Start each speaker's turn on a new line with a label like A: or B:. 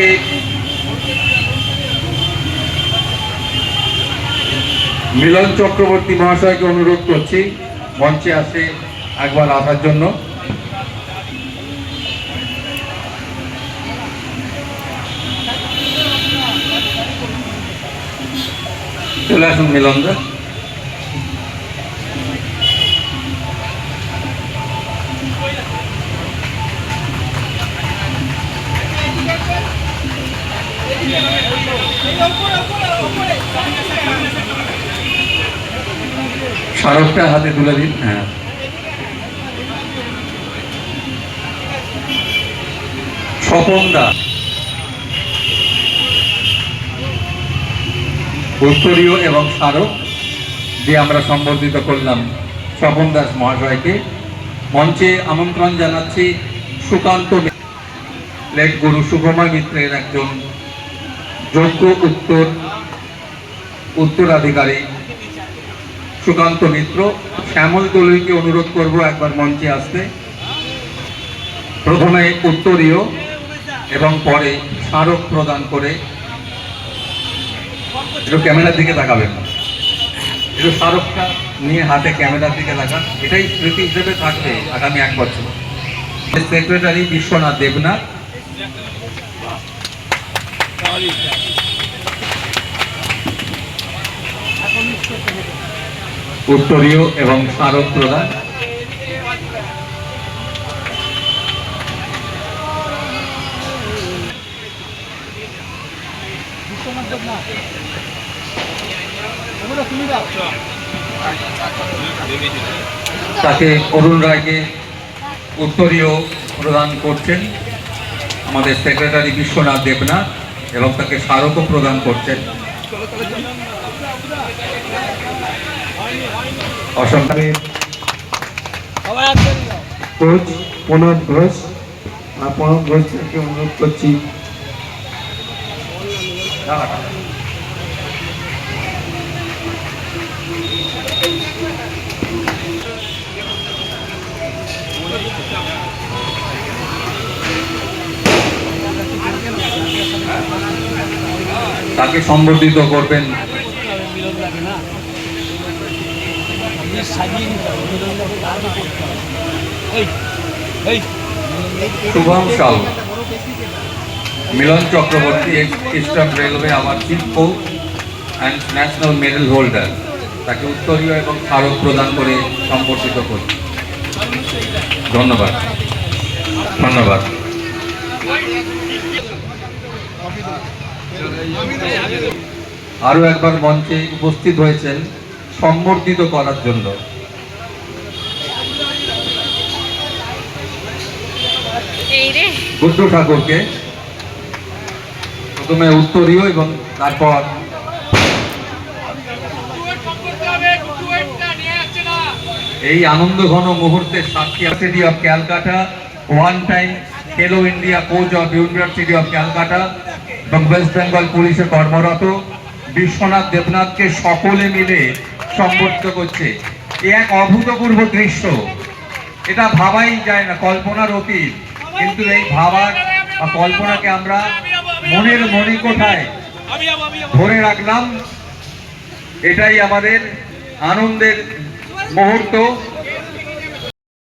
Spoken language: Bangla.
A: তাকে মিলন চক্রবর্তী মহাশয়কে অনুরোধ করছি মঞ্চে আসে একবার আসার জন্য। চলে আসুন মিলনদা। স্মারকটা হাতে তুলে দিন। হ্যাঁ, স্বপন দাস উত্তরীয় এবং স্মারক দিয়ে আমরা সম্বর্ধিত করলাম স্বপন দাস মহাশয়কে। মঞ্চে আমন্ত্রণ জানাচ্ছি সুকান্ত লেট গুরু সুখময় মিত্রের একজন যোগ্য উত্তরাধিকারী সুকান্ত মিত্র। শ্যামল দলুইকে অনুরোধ করব একবার মঞ্চে আসতে। প্রথমে উত্তরীয় এবং পরে স্মারক প্রদান করে, একটু ক্যামেরার দিকে তাকাবেন, একটু স্মারকটা নিয়ে হাতে ক্যামেরার দিকে তাকান। এটাই স্মৃতি হিসেবে থাকবে আগামী 1 বছর। সেক্রেটারি বিশ্বনাথ দেবনাথ, উত্তরীয় এবং স্মারক প্রদান। তাকে অরুণ রায়কে উত্তরীয় প্রদান করছেন আমাদের সেক্রেটারি বিশ্বনাথ দেবনাথ এবং তাকে স্মারকও প্রদান করছেন। অসংখ্য কোচ প্রণব ঘোষ, প্রণব ঘোষ থেকে অনুরোধ করছি তাকে সম্বর্ধিত করবেন। Shubham Shaw, Milan Chakraborty, eastern railway our chief coach and national medal holder, তাকে উত্তরীয় এবং স্মারক প্রদান করে সম্বর্ধিত করছি। ধন্যবাদ, ধন্যবাদ। আরো একবার মঞ্চে উপস্থিত হয়েছেন সম্বর্ধিত করার জন্য বুদ্ধ ঠাকুরকে। প্রথমে উত্তরীয় এবং তারপর এই আনন্দঘন মুহূর্তের সাক্ষী university of Calcutta, one time Khelo India coach of university of Calcutta এবং ওয়েস্ট বেঙ্গল পুলিশে কর্মরত বিশ্বনাথ দেবনাথকে সকলে মিলে সম্বর্ধিত করছে। এ এক অভূতপূর্ব দৃশ্য, এটা ভাবাই যায় না, কল্পনার অতীত। কিন্তু এই ভাবার বা কল্পনাকে আমরা মনের মণিকোঠায় ধরে রাখলাম। এটাই আমাদের আনন্দের মুহূর্ত।